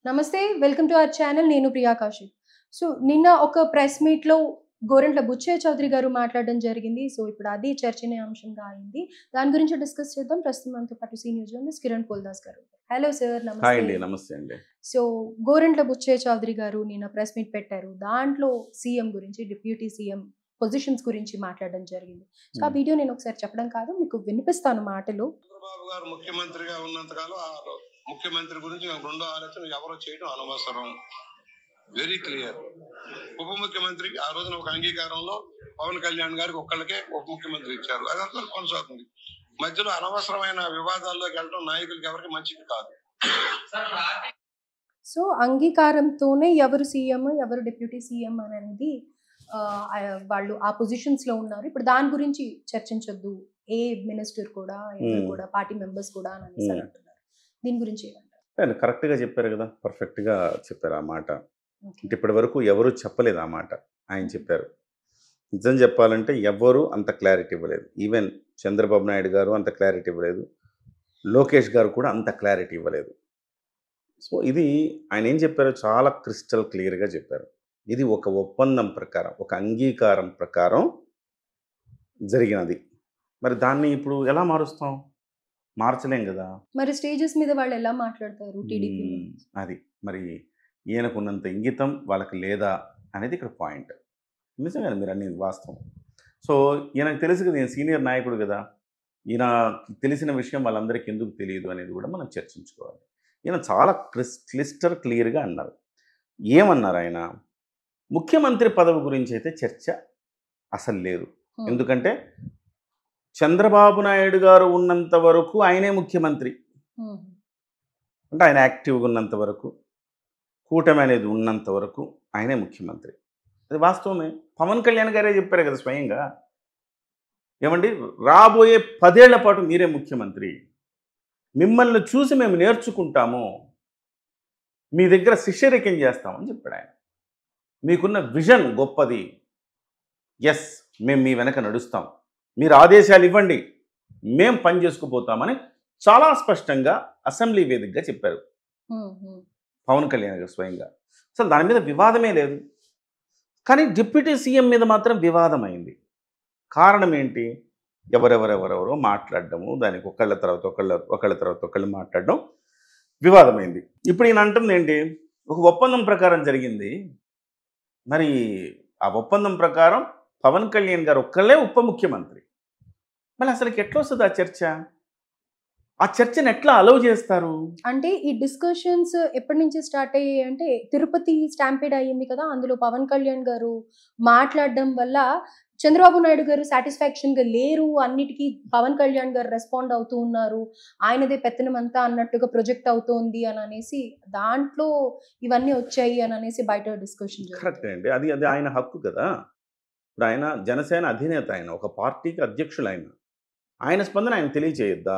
నమస్తే. Welcome to our channel. నేను Priya Kaushik. So, నిన్న ఒక ప్రెస్ మీట్‌లో గోరంట్ల బుచ్చయ్య చౌదరి గారు మాట్లాడడం జరిగింది. సో, ఇప్పుడు అది చర్చనీయాంశంగా అయింది. దాని గురించి డిస్కస్ చేద్దాం. ప్రస్తుతం మనతో పాటు సీనియర్ జర్నలిస్ట్ కిరణ్ పోల్దాస్ గారు. Hello sir. హాయ్ నమస్తే. అండి. నమస్తే అండి. సో, గోరంట్ల బుచ్చయ్య చౌదరి గారు నిన్న ప్రెస్ మీట్ పెట్టారు. దాంట్లో సీఎం గురించి, డిప్యూటీ సీఎం పొజిషన్స్ గురించి మాట్లాడడం జరిగింది. సో, ఆ వీడియో నేను ఒకసారి చెప్పడం కాదు, మీకు వినిపిస్తాను మాటలు. చంద్రబాబు గారు ముఖ్యమంత్రిగా ఉన్నంతకాలం ముఖ్యమంత్రి గురించి రెండో ఆలోచన ఎవరో చేయడం అనవసరం. Very clear. ఉప ముఖ్యమంత్రి ఆ రోజున ఒక అంగీకారంలో పవన్ కళ్యాణ్ గారికి ఒక్కళ్ళకే ఉప ముఖ్యమంత్రి ఇచ్చారు. అదంతా కొనసాగుతుంది. మధ్యలో అనవసరమైన వివాదాల్లోకి వెళ్ళడం నాయకులకి ఎవరికి మంచిది కాదు. సో, అంగీకారంతోనే ఎవరు సీఎం, ఎవరు డిప్యూటీ సీఎం అనేది వాళ్ళు ఆ పొజిషన్స్ లో ఉన్నారు. ఇప్పుడు దాని గురించి చర్చించొద్దు. ఏ మినిస్టర్ కూడా, ఎవరు కూడా, పార్టీ మెంబర్స్ కూడా అని అనేసి అంటున్నారు. దీని గురించి ఏమంటారు? కరెక్ట్గా చెప్పారు కదా, పర్ఫెక్ట్గా చెప్పారు ఆ మాట. ఓకే. అంటే ఇప్పటి వరకు ఎవరు చెప్పలేదు ఆ మాట, ఆయన చెప్పారు. నిజం చెప్పాలంటే ఎవరు అంత క్లారిటీ ఇవ్వలేదు. ఈవెన్ చంద్రబాబు నాయుడు గారు అంత క్లారిటీ ఇవ్వలేదు, లోకేష్ గారు కూడా అంత క్లారిటీ ఇవ్వలేదు. సో ఇది ఆయన ఏం చెప్పారో చాలా క్రిస్టల్ క్లియర్గా చెప్పారు. ఇది ఒక ఒప్పందం ప్రకారం, ఒక అంగీకారం ప్రకారం జరిగినది. మరి దాన్ని ఇప్పుడు ఎలా మారుస్తాం? మార్చలేం కదా. మరి స్టేజెస్ మీద వాళ్ళు ఎలా మాట్లాడతారు టీడీపీ? అది మరి ఈయనకున్నంత ఇంగితం వాళ్ళకి లేదా అనేది ఇక్కడ పాయింట్. నిజంగానే మీరు అన్ని వాస్తవం. సో ఈయనకు తెలుసు కదా, ఈయన సీనియర్ నాయకుడు కదా, ఈయన తెలిసిన విషయం వాళ్ళందరికీ ఎందుకు తెలియదు అనేది కూడా మనం చర్చించుకోవాలి. ఈయన చాలా క్లిస్టర్ క్లియర్గా అన్నారు. ఏమన్నారు ఆయన? ముఖ్యమంత్రి పదవి గురించి అయితే చర్చ అసలు లేదు. ఎందుకంటే చంద్రబాబు నాయుడు గారు ఉన్నంత వరకు ఆయనే ముఖ్యమంత్రి. అంటే ఆయన యాక్టివ్గా ఉన్నంత వరకు, కూటమి అనేది ఉన్నంత వరకు ఆయనే ముఖ్యమంత్రి. అది వాస్తవమే. పవన్ కళ్యాణ్ గారే చెప్పారు కదా స్వయంగా, ఏమండి రాబోయే 10 ఏళ్ల పాటు మీరే ముఖ్యమంత్రి, మిమ్మల్ని చూసి మేము నేర్చుకుంటాము, మీ దగ్గర శిష్యరికం చేస్తామని చెప్పాడు ఆయన. మీకున్న విజన్ గొప్పది, ఎస్ మేము మీ వెనక నడుస్తాం, మీరు ఆదేశాలు ఇవ్వండి, మేం పని చేసుకుపోతామని చాలా స్పష్టంగా అసెంబ్లీ వేదికగా చెప్పారు పవన్ కళ్యాణ్ గారు స్వయంగా. అసలు దాని మీద వివాదమే లేదు. కానీ డిప్యూటీ సీఎం మీద మాత్రం వివాదం అయింది. కారణం ఏంటి? ఎవరెవరెవరెవరో మాట్లాడడము, దానికి ఒకళ్ళ తర్వాత ఒకళ్ళు మాట్లాడడం వివాదమైంది. ఇప్పుడు ఈయన అంటుంది ఏంటి? ఒక ఒప్పందం ప్రకారం జరిగింది. మరి ఆ ఒప్పందం ప్రకారం పవన్ కళ్యాణ్ గారు ఒక్కళ్ళే ఉప ముఖ్యమంత్రి. మళ్ళీ అసలుకి ఎట్లా వస్తుంది ఆ చర్చ? ఆ చర్చను ఎట్లా అలౌ చేస్తారు? అంటే ఈ డిస్కషన్స్ ఎప్పటి నుంచి స్టార్ట్ అయ్యాయి అంటే, తిరుపతి స్టాంపీడ్ అయ్యింది కదా, అందులో పవన్ కళ్యాణ్ గారు మాట్లాడడం వల్ల చంద్రబాబు నాయుడు గారు సాటిస్ఫాక్షన్గా లేరు, అన్నిటికీ పవన్ కళ్యాణ్ గారు రెస్పాండ్ అవుతూ ఉన్నారు, ఆయనదే పెత్తనం అంతా అన్నట్టుగా ప్రొజెక్ట్ అవుతోంది అని అనేసి దాంట్లో ఇవన్నీ వచ్చాయి అని అనేసి బయట డిస్కషన్. కరెక్ట్ అండి. అది అది ఆయన హక్కు కదా. ఇప్పుడు ఆయన జనసేన అధినేత, ఆయన ఒక పార్టీకి అధ్యక్షులు, ఆయన స్పందన ఆయన తెలియచేయొద్దా?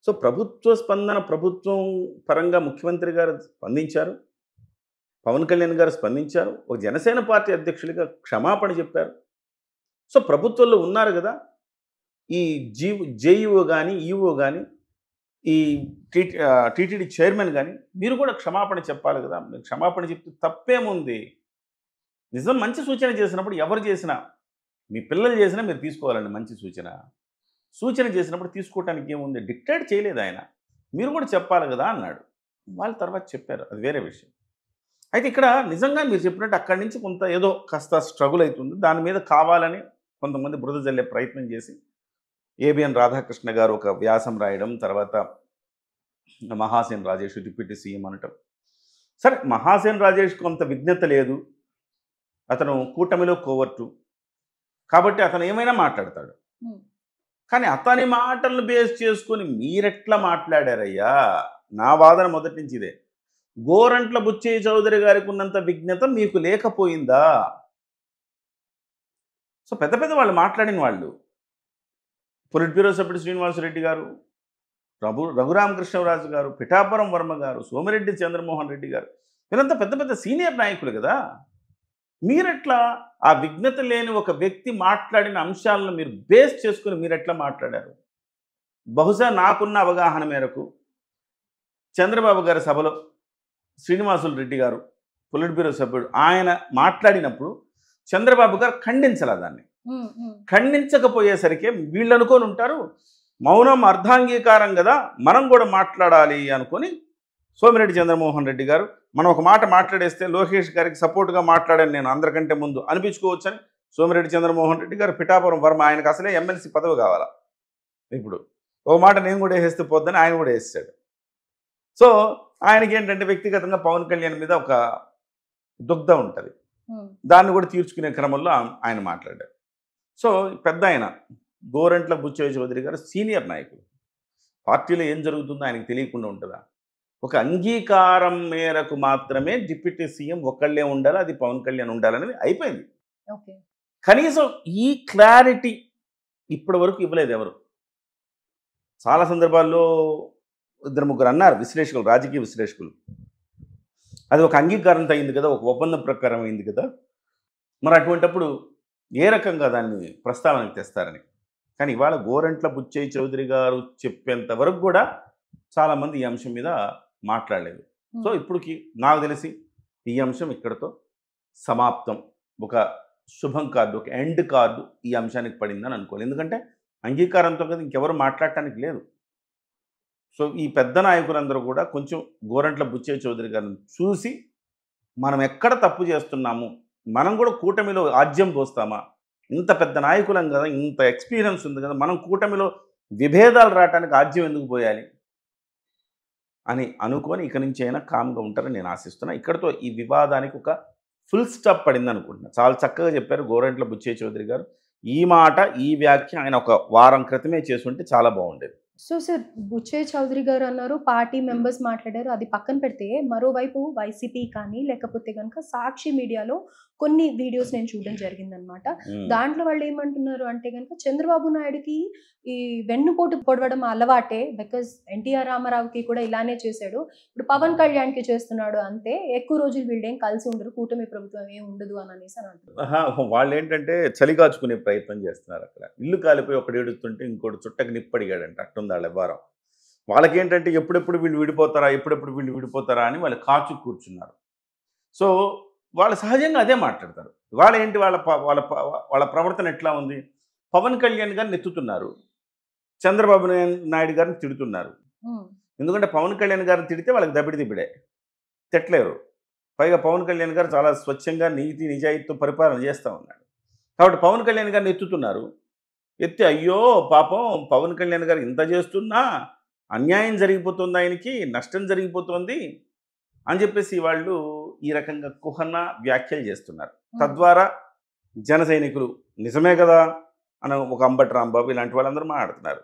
సో ప్రభుత్వ స్పందన, ప్రభుత్వం పరంగా ముఖ్యమంత్రి గారు స్పందించారు, పవన్ కళ్యాణ్ గారు స్పందించారు, ఒక జనసేన పార్టీ అధ్యక్షులుగా క్షమాపణ చెప్పారు. సో ప్రభుత్వంలో ఉన్నారు కదా, ఈ జేఈఓ కానీ, ఈఓ కానీ, ఈ టీటీడీ చైర్మన్ కానీ, మీరు కూడా క్షమాపణ చెప్పాలి కదా. మీరు క్షమాపణ చెప్తే తప్పేముంది? నిజం మంచి సూచన చేసినప్పుడు ఎవరు చేసినా, మీ పిల్లలు చేసినా మీరు తీసుకోవాలండి మంచి సూచన చేసినప్పుడు తీసుకోవటానికి ఏముంది? డిక్టేట్ చేయలేదు ఆయన, మీరు కూడా చెప్పాలి కదా అన్నాడు. వాళ్ళ తర్వాత చెప్పారు, అది వేరే విషయం. అయితే ఇక్కడ నిజంగా మీరు చెప్పినట్టు అక్కడి నుంచి కొంత ఏదో కాస్త స్ట్రగుల్ అవుతుంది. దాని మీద కావాలని కొంతమంది బురద జల్లే ప్రయత్నం చేసి ఏబిఎన్ రాధాకృష్ణ గారు ఒక వ్యాసం రాయడం, తర్వాత మహాసేన్ రాజేష్ డిప్యూటీ సీఎం అనటం. సరే, మహాసేన్ రాజేష్ కొంత విజ్ఞత లేదు, అతను కూటమిలో కోవర్టు కాబట్టి అతను ఏమైనా మాట్లాడతాడు. కానీ అతని మాటలను బేస్ చేసుకొని మీరెట్లా మాట్లాడారయ్యా? నా వాదన మొదటి నుంచి ఇదే. గోరంట్ల బుచ్చయ్య చౌదరి గారికి ఉన్నంత విజ్ఞత మీకు లేకపోయిందా? సో పెద్ద వాళ్ళు మాట్లాడిన వాళ్ళు, పొలిట్ బ్యూరో సభ్యుడు శ్రీనివాసరెడ్డి గారు, రఘురామకృష్ణరాజు గారు, పిఠాపురం వర్మ గారు, సోమిరెడ్డి చంద్రమోహన్ రెడ్డి గారు, వీళ్ళంతా పెద్ద సీనియర్ నాయకులు కదా. మీరెట్లా ఆ విజ్ఞత లేని ఒక వ్యక్తి మాట్లాడిన అంశాలను మీరు బేస్ చేసుకుని మీరెట్లా మాట్లాడారు? బహుశా నాకున్న అవగాహన మేరకు చంద్రబాబు గారి సభలో శ్రీనివాసులు రెడ్డి గారు పొలిట్ బ్యూరో సభ్యుడు ఆయన మాట్లాడినప్పుడు చంద్రబాబు గారు ఖండించాల దాన్ని. ఖండించకపోయేసరికి వీళ్ళు అనుకొని ఉంటారు మౌనం అర్ధాంగీకారం కదా, మనం కూడా మాట్లాడాలి అనుకొని సోమిరెడ్డి చంద్రమోహన్ రెడ్డి గారు మనం ఒక మాట మాట్లాడేస్తే లోకేష్ గారికి సపోర్ట్గా మాట్లాడాను నేను అందరికంటే ముందు అనిపించుకోవచ్చని సోమిరెడ్డి చంద్రమోహన్ రెడ్డి గారు పిఠాపురం వర్మ ఆయనకు అసలే ఎమ్మెల్సీ పదవి కావాలా, ఇప్పుడు ఒక మాట నేను కూడా వేసేస్తే పోద్దని ఆయన కూడా వేసాడు. సో ఆయనకి ఏంటంటే వ్యక్తిగతంగా పవన్ కళ్యాణ్ మీద ఒక దుగ్ధ ఉంటుంది, దాన్ని కూడా తీర్చుకునే క్రమంలో ఆయన మాట్లాడారు. సో పెద్ద ఆయన గోరంట్ల బుచ్చయ్య చౌదరి గారు సీనియర్ నాయకులు, పార్టీలో ఏం జరుగుతుందో ఆయనకు తెలియకుండా ఉంటుందా? ఒక అంగీకారం మేరకు మాత్రమే డిప్యూటీ సీఎం ఒకళ్ళే ఉండాలి, అది పవన్ కళ్యాణ్ ఉండాలనేది అయిపోయింది. కనీసం ఈ క్లారిటీ ఇప్పటి వరకు ఇవ్వలేదు ఎవరు. చాలా సందర్భాల్లో 2-3 అన్నారు విశ్లేషకులు, రాజకీయ విశ్లేషకులు, అది ఒక అంగీకారంతో అయింది కదా, ఒక ఒప్పందం ప్రకారం అయింది కదా, మరి అటువంటప్పుడు ఏ రకంగా దాన్ని ప్రస్తావనకు తెస్తారని. కానీ ఇవాళ గోరంట్ల బుచ్చయ్య చౌదరి గారు చెప్పేంత వరకు కూడా చాలామంది ఈ అంశం మీద మాట్లాడలేదు. సో ఇప్పటికి నాకు తెలిసి ఈ అంశం ఇక్కడతో సమాప్తం, ఒక శుభం కార్డు, ఒక ఎండ్ కార్డు ఈ అంశానికి పడిందని అనుకోవాలి. ఎందుకంటే అంగీకారంతో కదా ఇంకెవరు మాట్లాడటానికి లేదు. సో ఈ పెద్ద నాయకులందరూ కూడా కొంచెం గోరంట్ల బుచ్చయ్య చౌదరి గారిని చూసి మనం ఎక్కడ తప్పు చేస్తున్నాము, మనం కూడా కూటమిలో ఆజ్యం పోస్తామా, ఇంత పెద్ద నాయకులం కదా, ఇంత ఎక్స్పీరియన్స్ ఉంది కదా, మనం కూటమిలో విభేదాలు రావడానికి ఆజ్యం ఎందుకు పోయాలి అని అనుకొని ఇక నుంచి అయినా కామ్గా ఉంటారని నేను ఆశిస్తున్నా. ఇక్కడతో ఈ వివాదానికి ఒక ఫుల్ స్టాప్ పడింది అనుకుంటున్నా. చాలా చక్కగా చెప్పారు గోరంట్ల బుచ్చయ్య చౌదరి గారు. ఈ మాట, ఈ వ్యాఖ్య ఆయన ఒక వారం క్రితమే చేసుంటే చాలా బాగుండేది. సో సార్, బుచ్చయ్య చౌదరి గారు అన్నారు, పార్టీ మెంబర్స్ మాట్లాడారు, అది పక్కన పెడితే మరోవైపు వైసీపీ కానీ లేకపోతే కనుక సాక్షి మీడియాలో కొన్ని వీడియోస్ నేను చూడడం జరిగిందనమాట. దాంట్లో వాళ్ళు ఏమంటున్నారు అంటే కనుక చంద్రబాబు నాయుడుకి ఈ వెన్నుపోటు పొడవడం అలవాటే, బికాజ్ ఎన్టీఆర్ రామారావుకి కూడా ఇలానే చేశాడు, ఇప్పుడు పవన్ కళ్యాణ్కి చేస్తున్నాడు, అంతే, ఎక్కువ రోజులు వీళ్ళేం కలిసి ఉండరు, కూటమి ప్రభుత్వం ఏం ఉండదు అని అనేసి అని అంటున్నారు. వాళ్ళు ఏంటంటే చలి కాచుకునే ప్రయత్నం చేస్తున్నారు. అక్కడ ఇల్లు కాలిపోయి ఒకటి ఏడుస్తుంటే ఇంకోటి చుట్టకి నిప్పడిగాడంట, అట్టుంది వాళ్ళ వ్యవహారం. వాళ్ళకేంటంటే ఎప్పుడెప్పుడు వీళ్ళు విడిపోతారా, ఎప్పుడెప్పుడు వీళ్ళు విడిపోతారా అని వాళ్ళు కాచు కూర్చున్నారు. సో వాళ్ళు సహజంగా అదే మాట్లాడతారు. వాళ్ళ ఏంటి, వాళ్ళ ప్రవర్తన ఎట్లా ఉంది, పవన్ కళ్యాణ్ గారిని ఎత్తుతున్నారు, చంద్రబాబు నాయుడు గారిని తిడుతున్నారు. ఎందుకంటే పవన్ కళ్యాణ్ గారిని తిడితే వాళ్ళకి దబిడిదిబిడే, తిట్టలేరు. పైగా పవన్ కళ్యాణ్ గారు చాలా స్వచ్ఛంగా నీతి నిజాయితీతో పరిపాలన చేస్తూ ఉన్నాడు. కాబట్టి పవన్ కళ్యాణ్ గారిని ఎత్తుతున్నారు. ఎత్తి అయ్యో పాపం పవన్ కళ్యాణ్ గారు ఇంత చేస్తున్నా అన్యాయం జరిగిపోతుంది, ఆయనకి నష్టం జరిగిపోతుంది అని చెప్పేసి వాళ్ళు ఈ రకంగా కుహన వ్యాఖ్యలు చేస్తున్నారు. తద్వారా జన సైనికులు నిజమే కదా అని ఒక అంబటి రాంబాబు ఇలాంటి వాళ్ళందరూ మాట్లాడుతున్నారు.